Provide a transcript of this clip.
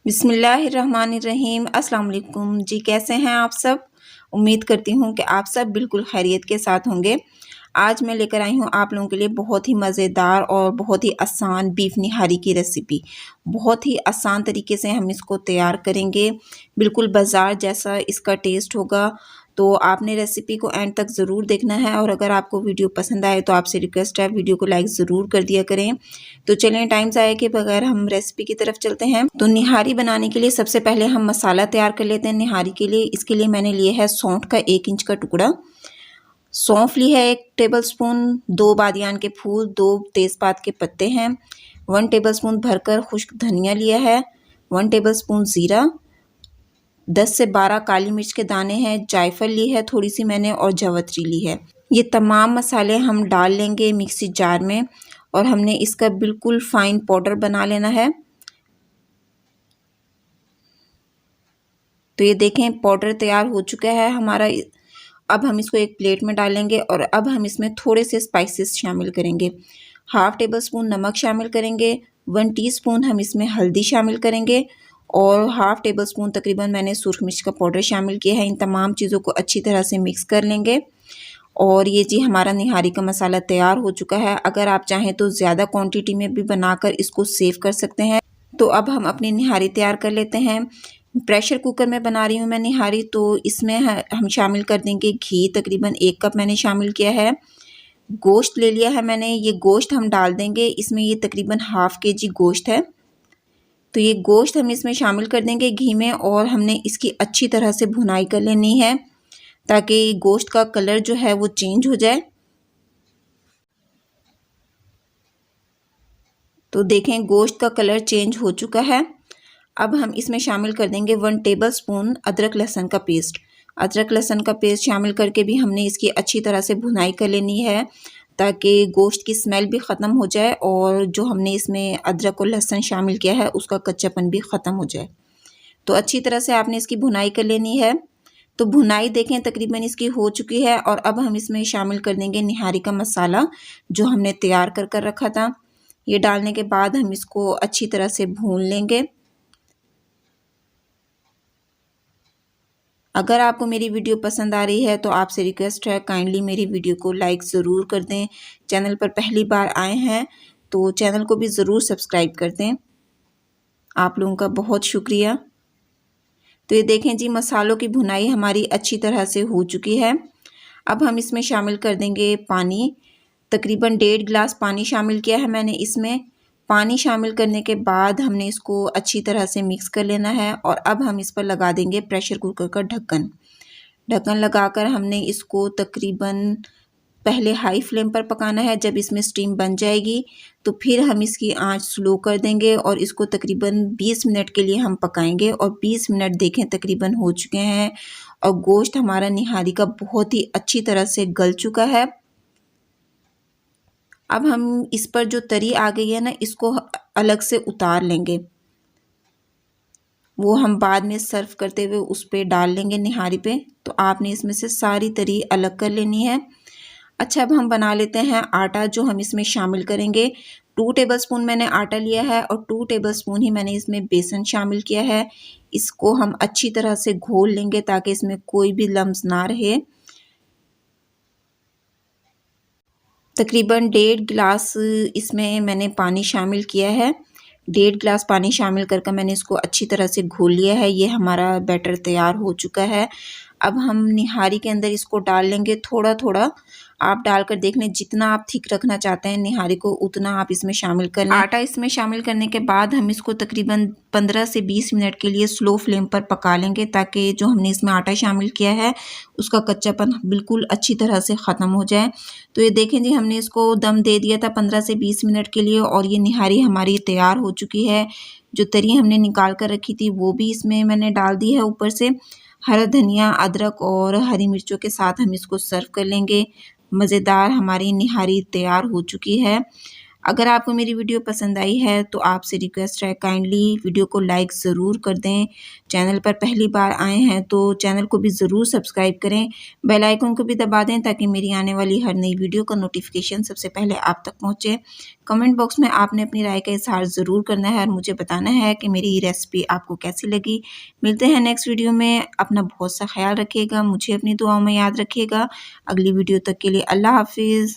बिस्मिल्लाहिर्रहमानिर्रहीम। अस्सलाम वालेकुम जी, कैसे हैं आप सब। उम्मीद करती हूँ कि आप सब बिल्कुल खैरियत के साथ होंगे। आज मैं लेकर आई हूँ आप लोगों के लिए बहुत ही मज़ेदार और बहुत ही आसान बीफ निहारी की रेसिपी। बहुत ही आसान तरीके से हम इसको तैयार करेंगे, बिल्कुल बाज़ार जैसा इसका टेस्ट होगा। तो आपने रेसिपी को एंड तक ज़रूर देखना है और अगर आपको वीडियो पसंद आए तो आपसे रिक्वेस्ट है वीडियो को लाइक ज़रूर कर दिया करें। तो चलें टाइम ज़ाया के बगैर हम रेसिपी की तरफ चलते हैं। तो निहारी बनाने के लिए सबसे पहले हम मसाला तैयार कर लेते हैं निहारी के लिए। इसके लिए मैंने लिया है सौंठ का 1 इंच का टुकड़ा, सौंफ ली है 1 टेबलस्पून, 2 बादियान के फूल, 2 तेज़पात के पत्ते हैं, 1 टेबलस्पून भरकर खुश्क धनिया लिया है, 1 टेबलस्पून ज़ीरा, 10 से 12 काली मिर्च के दाने हैं, जायफल ली है थोड़ी सी मैंने और जावित्री ली है। ये तमाम मसाले हम डाल लेंगे मिक्सी जार में और हमने इसका बिल्कुल फाइन पाउडर बना लेना है। तो ये देखें पाउडर तैयार हो चुका है हमारा। अब हम इसको एक प्लेट में डालेंगे और अब हम इसमें थोड़े से स्पाइसेस शामिल करेंगे। हाफ़ टेबल स्पून नमक शामिल करेंगे, 1 टीस्पून हम इसमें हल्दी शामिल करेंगे और हाफ़ टेबल स्पून तकरीबन मैंने सुरख मिर्च का पाउडर शामिल किया है। इन तमाम चीज़ों को अच्छी तरह से मिक्स कर लेंगे और ये जी हमारा निहारी का मसाला तैयार हो चुका है। अगर आप चाहें तो ज़्यादा क्वांटिटी में भी बनाकर इसको सेव कर सकते हैं। तो अब हम अपनी निहारी तैयार कर लेते हैं। प्रेशर कुकर में बना रही हूँ मैं निहारी, तो इसमें हम शामिल कर देंगे घी, तकरीबन 1 कप मैंने शामिल किया है। गोश्त ले लिया है मैंने, ये गोश्त हम डाल देंगे इसमें। ये तकरीबन हाफ़ केजी गोश्त है, तो ये गोश्त हम इसमें शामिल कर देंगे घी में और हमने इसकी अच्छी तरह से भुनाई कर लेनी है ताकि गोश्त का कलर जो है वो चेंज हो जाए। तो देखें गोश्त का कलर चेंज हो चुका है। अब हम इसमें शामिल कर देंगे 1 टेबलस्पून अदरक लहसुन का पेस्ट। अदरक लहसुन का पेस्ट शामिल करके भी हमने इसकी अच्छी तरह से भुनाई कर लेनी है ताकि गोश्त की स्मेल भी ख़त्म हो जाए और जो हमने इसमें अदरक और लहसुन शामिल किया है उसका कच्चापन भी ख़त्म हो जाए। तो अच्छी तरह से आपने इसकी भुनाई कर लेनी है। तो भुनाई देखें तकरीबन इसकी हो चुकी है और अब हम इसमें शामिल कर देंगे निहारी का मसाला जो हमने तैयार कर रखा था। ये डालने के बाद हम इसको अच्छी तरह से भून लेंगे। अगर आपको मेरी वीडियो पसंद आ रही है तो आपसे रिक्वेस्ट है काइंडली मेरी वीडियो को लाइक ज़रूर कर दें। चैनल पर पहली बार आए हैं तो चैनल को भी ज़रूर सब्सक्राइब कर दें। आप लोगों का बहुत शुक्रिया। तो ये देखें जी मसालों की भुनाई हमारी अच्छी तरह से हो चुकी है। अब हम इसमें शामिल कर देंगे पानी। तकरीबन 1.5 गिलास पानी शामिल किया है मैंने इसमें। पानी शामिल करने के बाद हमने इसको अच्छी तरह से मिक्स कर लेना है और अब हम इस पर लगा देंगे प्रेशर कुकर का ढक्कन। ढक्कन लगाकर हमने इसको तकरीबन पहले हाई फ्लेम पर पकाना है। जब इसमें स्टीम बन जाएगी तो फिर हम इसकी आंच स्लो कर देंगे और इसको तकरीबन 20 मिनट के लिए हम पकाएंगे और 20 मिनट देखें तकरीबन हो चुके हैं और गोश्त हमारा निहारी का बहुत ही अच्छी तरह से गल चुका है। अब हम इस पर जो तरी आ गई है ना इसको अलग से उतार लेंगे, वो हम बाद में सर्व करते हुए उस पे डाल लेंगे निहारी पे। तो आपने इसमें से सारी तरी अलग कर लेनी है। अच्छा अब हम बना लेते हैं आटा जो हम इसमें शामिल करेंगे। 2 टेबलस्पून मैंने आटा लिया है और 2 टेबलस्पून ही मैंने इसमें बेसन शामिल किया है। इसको हम अच्छी तरह से घोल लेंगे ताकि इसमें कोई भी लम्स ना रहे। तकरीबन 1.5 गिलास इसमें मैंने पानी शामिल किया है। 1.5 गिलास पानी शामिल करके मैंने इसको अच्छी तरह से घोल लिया है। ये हमारा बैटर तैयार हो चुका है। अब हम निहारी के अंदर इसको डाल लेंगे थोड़ा थोड़ा। आप डालकर देख लें जितना आप थिक रखना चाहते हैं निहारी को उतना आप इसमें शामिल कर लें। आटा इसमें शामिल करने के बाद हम इसको तकरीबन 15 से 20 मिनट के लिए स्लो फ्लेम पर पका लेंगे ताकि जो हमने इसमें आटा शामिल किया है उसका कच्चापन बिल्कुल अच्छी तरह से ख़त्म हो जाए। तो ये देखें जी हमने इसको दम दे दिया था 15 से 20 मिनट के लिए और ये निहारी हमारी तैयार हो चुकी है। जो तरी हमने निकाल कर रखी थी वो भी इसमें मैंने डाल दी है ऊपर से। हरा धनिया, अदरक और हरी मिर्चों के साथ हम इसको सर्व कर लेंगे। मज़ेदार हमारी निहारी तैयार हो चुकी है। अगर आपको मेरी वीडियो पसंद आई है तो आपसे रिक्वेस्ट है, काइंडली वीडियो को लाइक ज़रूर कर दें। चैनल पर पहली बार आए हैं तो चैनल को भी ज़रूर सब्सक्राइब करें, बेल आइकन को भी दबा दें ताकि मेरी आने वाली हर नई वीडियो का नोटिफिकेशन सबसे पहले आप तक पहुँचे। कमेंट बॉक्स में आपने अपनी राय का इज़हार ज़रूर करना है और मुझे बताना है कि मेरी ये रेसिपी आपको कैसी लगी। मिलते हैं नेक्स्ट वीडियो में। अपना बहुत सा ख्याल रखिएगा, मुझे अपनी दुआओं में याद रखिएगा। अगली वीडियो तक के लिए अल्लाह हाफ़िज़।